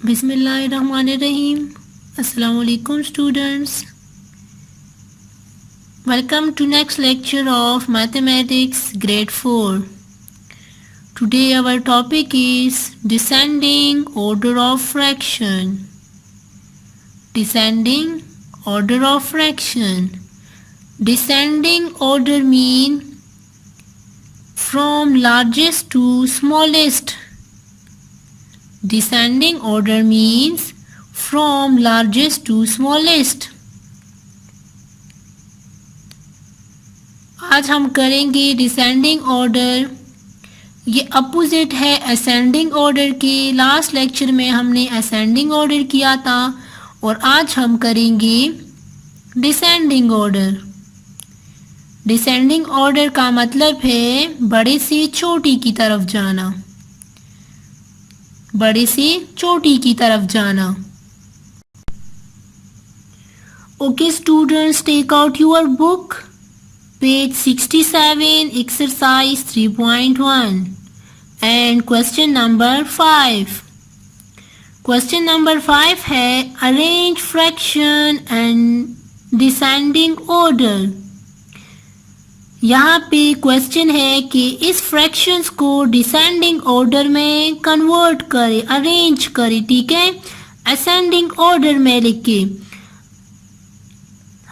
Bismillahirrahmanirrahim. Assalamu alaikum students. Welcome to next lecture of Mathematics Grade 4. Today our topic is descending order of fraction. Descending order of fraction. Descending order mean from largest to smallest. Descending order means from largest to smallest. आज हम करेंगे descending order. ये opposite है ascending order के. Last lecture में हमने ascending order किया था और आज हम करेंगे डिसेंडिंग ऑर्डर. डिसेंडिंग ऑर्डर का मतलब है बड़े से छोटी की तरफ जाना. बड़े से छोटी की तरफ जाना. Okay students, take out your book, page 67, exercise 3.1 and question number 5. Question number 5 है arrange fraction and descending order. यहाँ पे क्वेश्चन है कि इस फ्रैक्शंस को डिसेंडिंग ऑर्डर में कन्वर्ट करें, अरेंज करें. ठीक है, असेंडिंग ऑर्डर में लिख के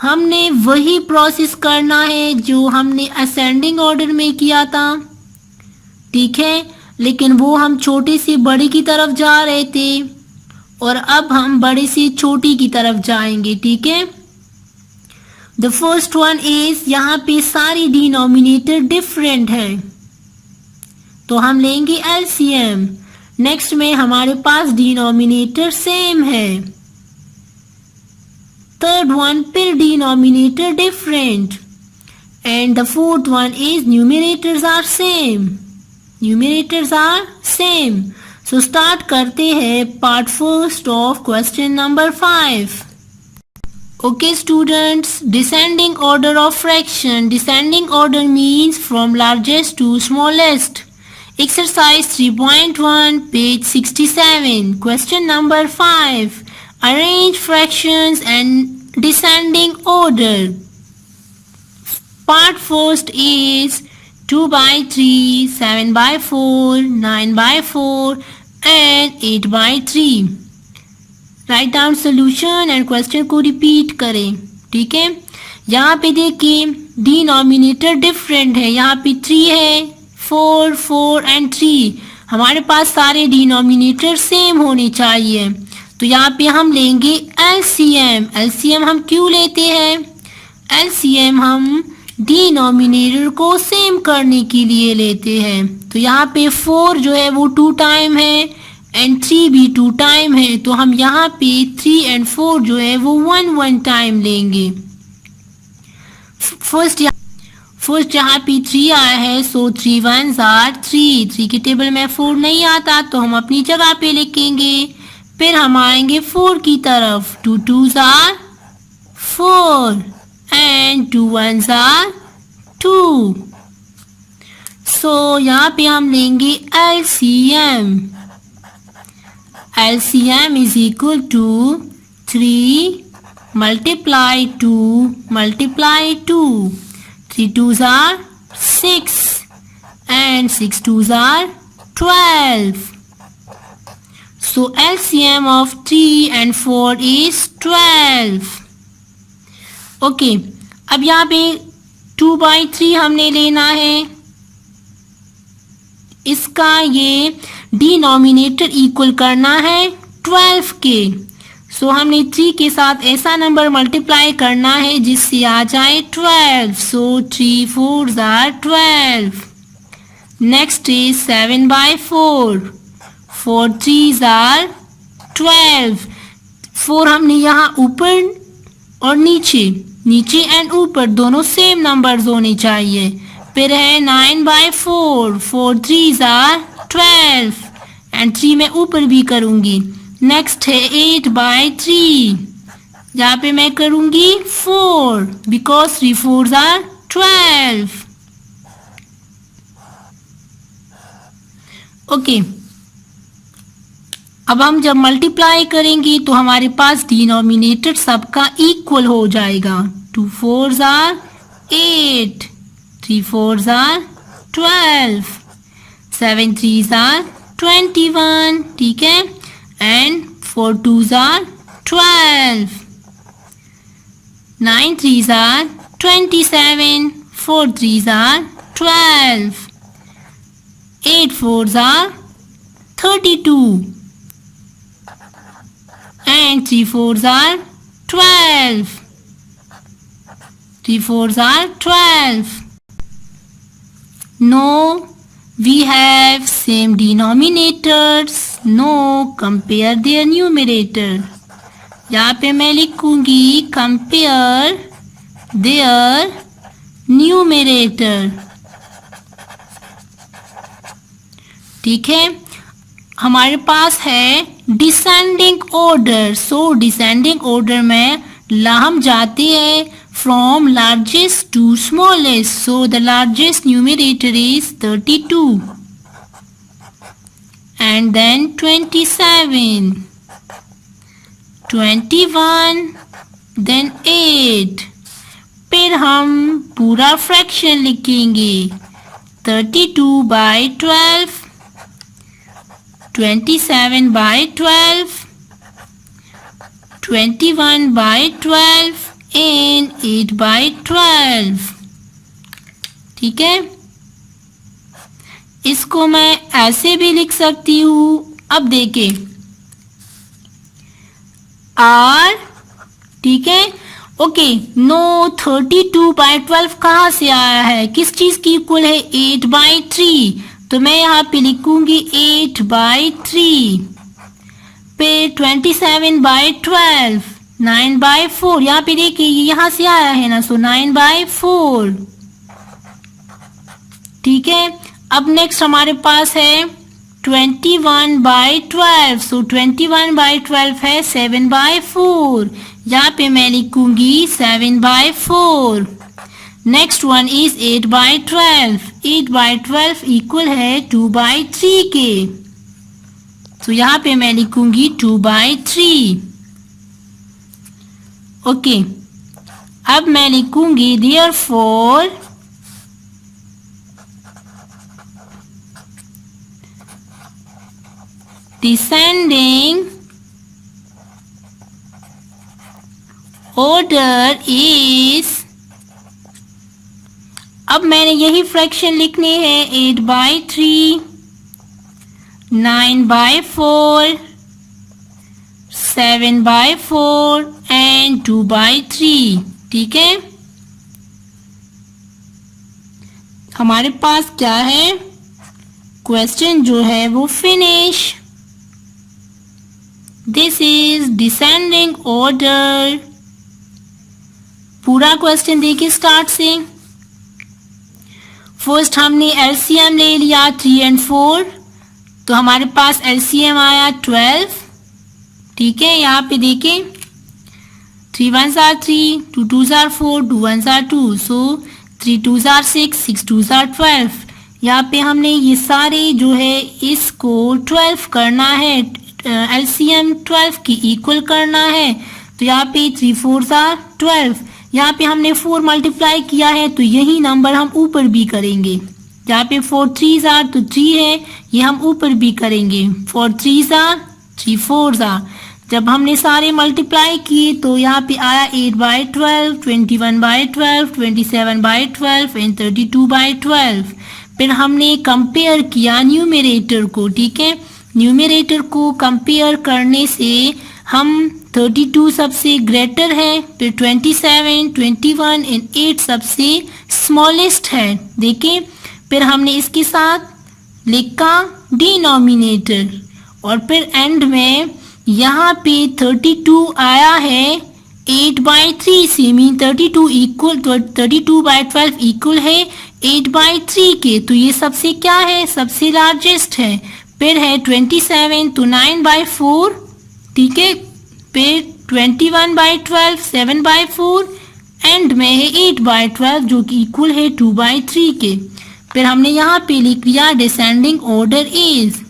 हमने वही प्रोसेस करना है जो हमने असेंडिंग ऑर्डर में किया था. ठीक है, लेकिन वो हम छोटे से बड़े की तरफ जा रहे थे और अब हम बड़े से छोटी की तरफ जाएंगे. ठीक है, द फर्स्ट वन इज, यहाँ पे सारी डिनोमिनेटर डिफरेंट है तो हम लेंगे एलसीएम. नेक्स्ट में हमारे पास डिनोमिनेटर सेम है. थर्ड वन, फिर denominator different. And the fourth one is numerators are same. Numerators are same. So start करते हैं part first of question number 5. Okay students, descending order of fraction. Descending order means from largest to smallest. Exercise 3.1, page 67. Question number 5. Arrange fractions and descending order. Part first is 2 by 3, 7 by 4, 9 by 4 and 8 by 3. Right down solution and question को repeat करें. ठीक है, यहाँ पे देखिए denominator different है. यहाँ पे 3 है, 4, 4 एंड 3. हमारे पास सारे डिनोमिनेटर सेम होने चाहिए तो यहाँ पे हम लेंगे एलसीएम. एलसीएम हम क्यों लेते हैं? एलसीएम हम डिनोमिनेटर को सेम करने के लिए लेते हैं. तो यहाँ पे 4 जो है वो 2 टाइम है एंड 3 भी 2 टाइम है तो हम यहाँ पे 3 एंड 4 जो है वो 1 टाइम लेंगे. फर्स्ट यहाँ पे 3 आया है सो 3 1s आर 3. 3 के टेबल में 4 नहीं आता तो हम अपनी जगह पे लिखेंगे. फिर हम आएंगे 4 की तरफ. 2 2s are 4 and 2 1s are 2. सो यहाँ पे हम लेंगे LCM. LCM is equal to 3 multiply 2 multiply 2. 3 2s are 6 and 6 2s are 12. So LCM of 3 and 4 is 12. Okay, अब यहाँ पे 2 by 3 हमने लेना है. इसका ये डिनोमिनेटर इक्वल करना है 12 के. सो हमने 3 के साथ ऐसा नंबर मल्टीप्लाई करना है जिससे आ जाए 12. So 3 4s are 12. Next is 7 by 4. 4 3s are 12. 4 हमने यहाँ ऊपर और नीचे एंड ऊपर दोनों सेम नंबर्स होने चाहिए. फिर है 9 by 4. 4 3s आर 12 एंड 3 मैं ऊपर भी करूंगी. नेक्स्ट है 8 by 3. यहाँ पे मैं करूंगी 4 बिकॉज 3 4s आर 12. ओके, अब हम जब मल्टीप्लाई करेंगे तो हमारे पास डिनोमिनेटर सबका इक्वल हो जाएगा। 2 4s are 8, 3 4s are 12, 7 3s are 21, ठीक है, and 4 2s are 12, 9 3s are 27, 4 3s are 12, 8 4s are 32, and 3 4s are 12. 3 4s are 12. No, we have same denominators. No, compare their numerator. यहाँ पे मैं लिखूंगी compare their numerator. ठीक है, हमारे पास है descending order. So descending order में हम जाते हैं from largest to smallest. So the largest numerator is 32 and then 27, 21, then 8। फिर हम पूरा फ्रैक्शन लिखेंगे 32/12, 27/12, 21/12 and 8/12। ठीक है, इसको मैं ऐसे भी लिख सकती हूँ। अब देखें R, ठीक है, ओके। नो 32/12 कहाँ से आया है, किस चीज की इक्वल है, 8/3। तो मैं यहाँ पे लिखूंगी 8/3। फिर 27/12, 9/4। यहाँ पे देखिए यहाँ से आया है ना, सो 9/4। ठीक है, अब नेक्स्ट हमारे पास है 21/12। सो 21/12 है 7/4। यहाँ पे मैं लिखूंगी 7/4। Next one is 8/12। 8/12 इक्वल है 2/3 के। तो यहाँ पे मैं लिखूंगी 2/3। ओके, अब मैं लिखूंगी देयरफॉर डिसेंडिंग ऑर्डर इज, अब मैंने यही फ्रैक्शन लिखने हैं 8/3, 9/4, 7/4 एंड 2/3। ठीक है, हमारे पास क्या है, क्वेश्चन जो है वो finish. This is descending order. पूरा क्वेश्चन देखिए स्टार्ट से। फर्स्ट हमने एलसीएम ले लिया 3 and 4, तो हमारे पास एलसीएम आया 12। ठीक है, यहाँ पे देखें 3 1s are 3, 2 2s are 4, 2 1s are 2, so 3 2s are 6, 6 2s are 12। यहाँ पे हमने ये सारे जो है इसको 12 करना है, एलसीएम 12 की इक्वल करना है। तो यहाँ पे 3 4s are 12। यहाँ पे हमने 4 मल्टीप्लाई किया है, तो यही नंबर हम ऊपर भी करेंगे। यहाँ पे 4 3s are तो 3 है, ये हम ऊपर भी करेंगे। 4 3s are 3 4s are। जब हमने सारे मल्टीप्लाई किए तो यहाँ पे आया 8/12, 21/12, 27/12 एंड 32/12। फिर हमने कंपेयर किया न्यूमरेटर को। ठीक है, न्यूमरेटर को कंपेयर करने से हम 32 सबसे ग्रेटर है, फिर 27, 21 एंड 8 सबसे स्मॉलेस्ट है। देखें, फिर हमने इसके साथ लिखा डिनोमिनेटर और फिर एंड में यहाँ पे 32 आया है 8/3 से, मीन 32 इक्वल 32/12 इक्वल है 8/3 के। तो ये सबसे क्या है, सबसे लार्जेस्ट है। फिर है 27 तो 9/4। ठीक है, फिर 21/12 7/4 एंड में है 8/12 जो कि इक्वल है 2/3 के। फिर हमने यहाँ पे लिख लिया डिसेंडिंग ऑर्डर इज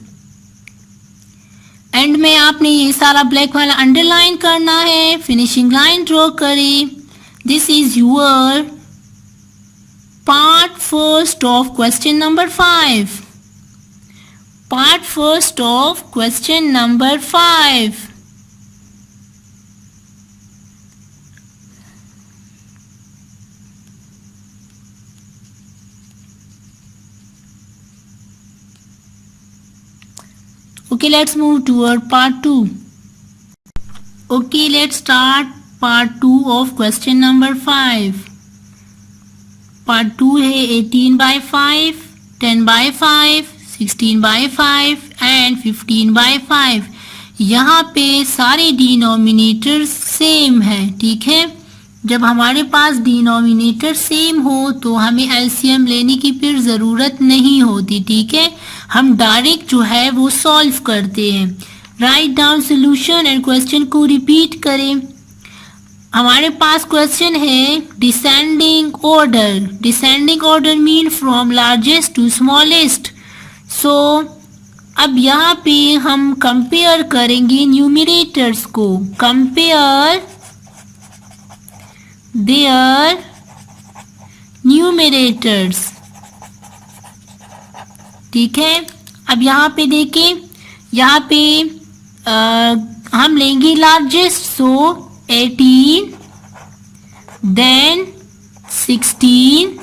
एंड में आपने ये सारा ब्लैक वाला अंडरलाइन करना है, फिनिशिंग लाइन ड्रॉ करें. This is your part first of question number 5. Part first of question number 5. Okay, let's move toward part 2. Okay, let's start part 2 of question number 5. Part 2 है 18/5, 10/5, 16/5 and 15/5. यहाँ पे सारे denominators same है. ठीक है, जब हमारे पास डिनोमिनेटर सेम हो तो हमें एलसीएम लेने की फिर ज़रूरत नहीं होती. ठीक है, हम डायरेक्ट जो है वो सॉल्व करते हैं. Write down solution and question को रिपीट करें. हमारे पास क्वेश्चन है descending order. Descending order mean from largest to smallest. So अब यहाँ पे हम कंपेयर करेंगे न्यूमरेटर्स को. Compare their numerators. ठीक है, अब यहाँ पे देखें, यहाँ पे हम लेंगे लार्जेस्ट. So 18, then 16,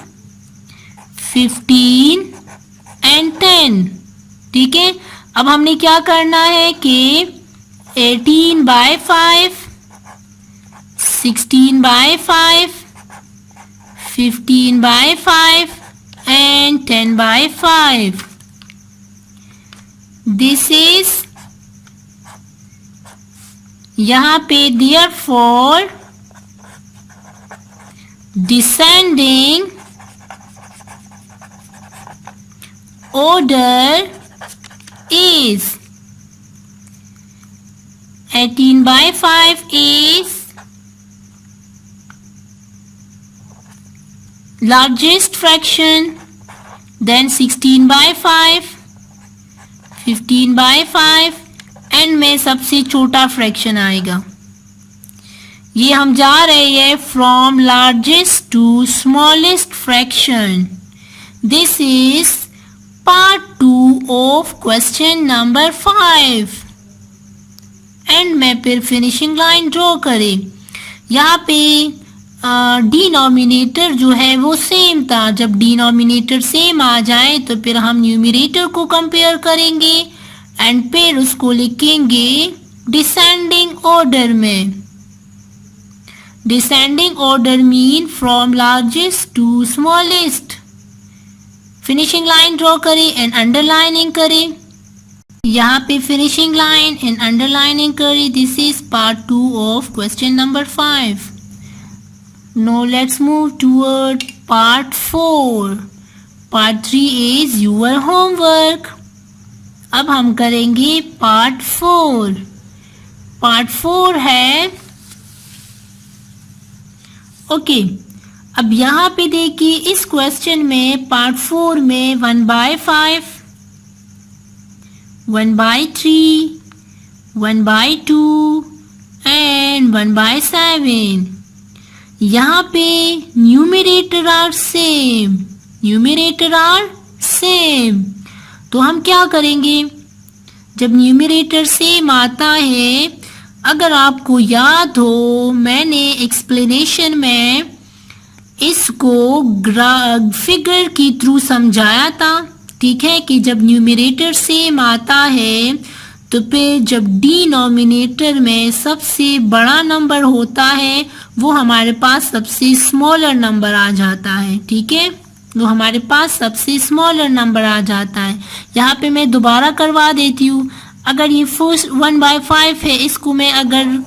15 and 10. ठीक है, अब हमने क्या करना है कि 18/5, 16/5, 15/5 and 10/5. This is यहाँ पे therefore descending order is 18/5 is largest fraction, then 16/5, 15/5 and में सबसे छोटा फ्रैक्शन आएगा. ये हम जा रहे हैं from largest to smallest fraction. This is part 2 of question number 5. And में फिर फिनिशिंग लाइन ड्रॉ करें. यहाँ पे डिनोमिनेटर जो है वो सेम था. जब डिनोमिनेटर सेम आ जाए तो फिर हम न्यूमरेटर को कंपेयर करेंगे एंड फिर उसको लिखेंगे डिसेंडिंग ऑर्डर में. Descending order mean from largest to smallest. Finishing line draw करें एंड अंडरलाइनिंग करें. यहाँ पे फिनिशिंग लाइन एंड अंडरलाइनिंग करें. This is part 2 of question number 5. Now let's move toward part 4. Part 3 is your homework. अब हम करेंगे part 4. Part 4 है okay. अब यहाँ पे देखिए इस क्वेश्चन में पार्ट 4 में 1/5, 1/3, 1/2 एंड 1/7. यहाँ पे numerator are same. Numerator are same. तो हम क्या करेंगे, जब न्यूमरेटर सेम आता है, अगर आपको याद हो मैंने एक्सप्लेनेशन में इसको फिगर के थ्रू समझाया था. ठीक है, कि जब न्यूमरेटर सेम आता है तो फिर जब डिनोमिनेटर में सबसे बड़ा नंबर होता है वो हमारे पास सबसे स्मॉलर नंबर आ जाता है. ठीक है, वो हमारे पास सबसे स्मॉलर नंबर आ जाता है. यहाँ पे मैं दोबारा करवा देती हूँ. अगर ये फर्स्ट 1/5 है, इसको मैं अगर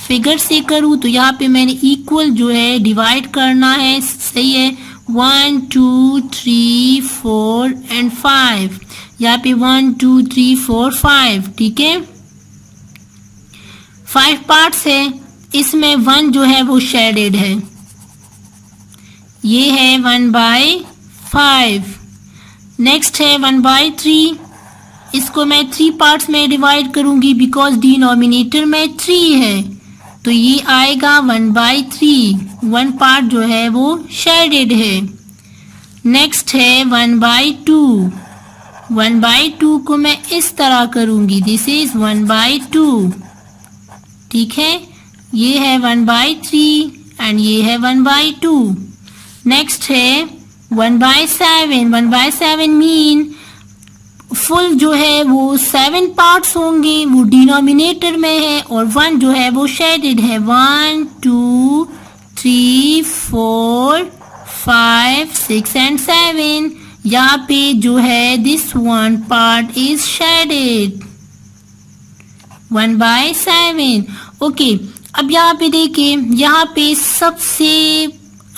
फिगर से करूँ तो यहाँ पे मैंने इक्वल जो है डिवाइड करना है. सही है, 1 2 3 4 एंड 5. यहाँ पे 1 2 3 4 5. ठीक है, 5 पार्ट्स है. इसमें 1 जो है वो शेडेड है. ये है 1/5. नेक्स्ट है 1/3. इसको मैं 3 पार्ट्स में डिवाइड करूंगी बिकॉज डिनोमिनेटर में 3 है, तो ये आएगा 1/3। 1 पार्ट जो है वो शेडेड है। नेक्स्ट है 1/2। 1/2 को मैं इस तरह करूंगी, दिस इज 1/2। ठीक है, ये है 1/3 एंड ये है 1/2। नेक्स्ट है 1/7। 1/7 मीन फुल जो है वो 7 पार्ट्स होंगे, वो डिनोमिनेटर में है, और 1 जो है वो शेडेड है। 1 2 3 4 5 6 एंड 7। यहाँ पे जो है this 1 part is shaded 1/7। Okay, अब यहाँ पे देखिए, यहाँ पे सबसे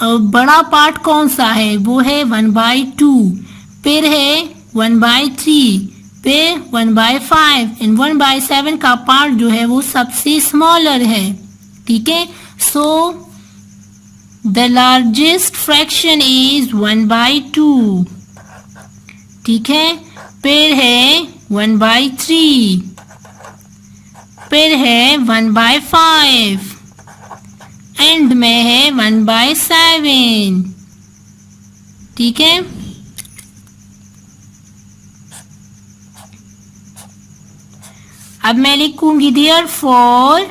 बड़ा पार्ट कौन सा है, वो है 1/2, फिर है 1/3, फिर 1/5 एंड 1/7 का पार्ट जो है वो सबसे स्मॉलर है। ठीक है, सो द लार्जेस्ट फ्रैक्शन इज 1/2। ठीक है, फिर है 1/3, फिर है 1/5, एंड में है 1/7। ठीक है, अब मैं लिखूंगी therefore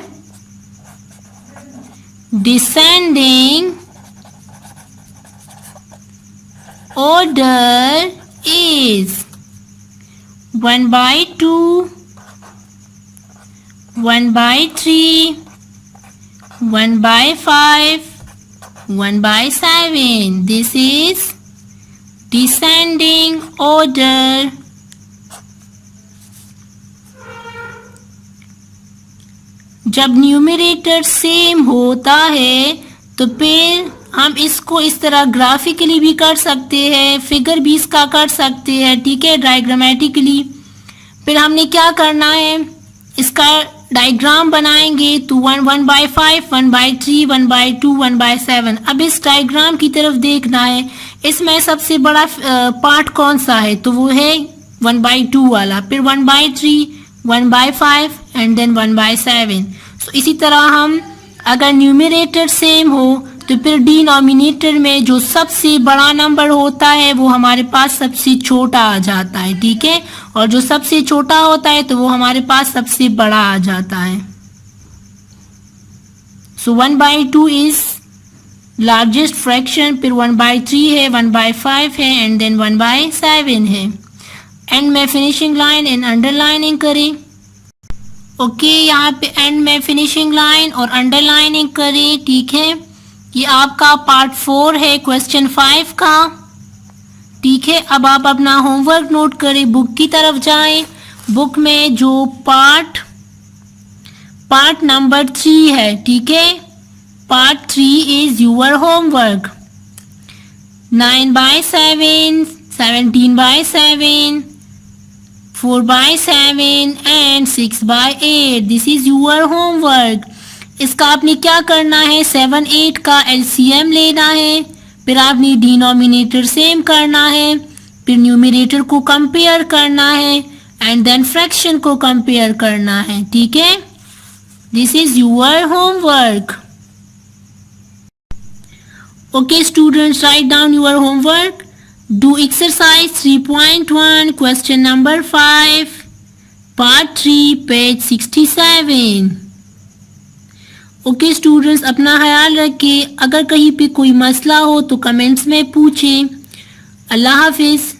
descending order is 1/2, 1/3, 1/5, 1/7. This is descending order. जब न्यूमरेटर सेम होता है तो फिर हम इसको इस तरह ग्राफिकली भी कर सकते हैं, फिगर भी इसका कर सकते हैं। ठीक है, डायग्रामेटिकली। फिर हमने क्या करना है, इसका डायग्राम बनाएंगे तो 1/5, 1/3, 1/2, 1/7। अब इस डायग्राम की तरफ देखना है, इसमें सबसे बड़ा पार्ट कौन सा है, तो वो है 1/2 वाला, फिर 1/3, 1/5 एंड देन 1/7। तो इसी तरह हम अगर न्यूमरेटर सेम हो तो फिर डिनोमिनेटर में जो सबसे बड़ा नंबर होता है वो हमारे पास सबसे छोटा आ जाता है। ठीक है, और जो सबसे छोटा होता है तो वो हमारे पास सबसे बड़ा आ जाता है। सो 1/2 इज लार्जेस्ट फ्रैक्शन, फिर 1/3 है, 1/5 है एंड देन 1/7 है। एंड में फिनिशिंग लाइन एंड अंडरलाइनिंग करें। ओके, यहाँ पे एंड में फिनिशिंग लाइन और अंडरलाइनिंग करें। ठीक है, ये आपका पार्ट 4 है क्वेश्चन 5 का। ठीक है, अब आप अपना होमवर्क नोट करें, बुक की तरफ जाएं। बुक में जो पार्ट नंबर 3 है, ठीक है, part 3 is your homework. 9/7, 17/7, 4/7 and 6/8। This is your homework. इसका आपने क्या करना है, 7, 8 का एलसीएम लेना है, फिर आपने डिनोमिनेटर सेम करना है, फिर न्यूमरेटर को कंपेयर करना है एंड देन फ्रैक्शन को कंपेयर करना है। ठीक है, this is your homework. Okay students, write down your homework. Do exercise 3.1 question number 5 part 3 page 67। Okay students, अपना ख्याल रखें, अगर कहीं पे कोई मसला हो तो कमेंट्स में पूछें। अल्लाह हाफिज़।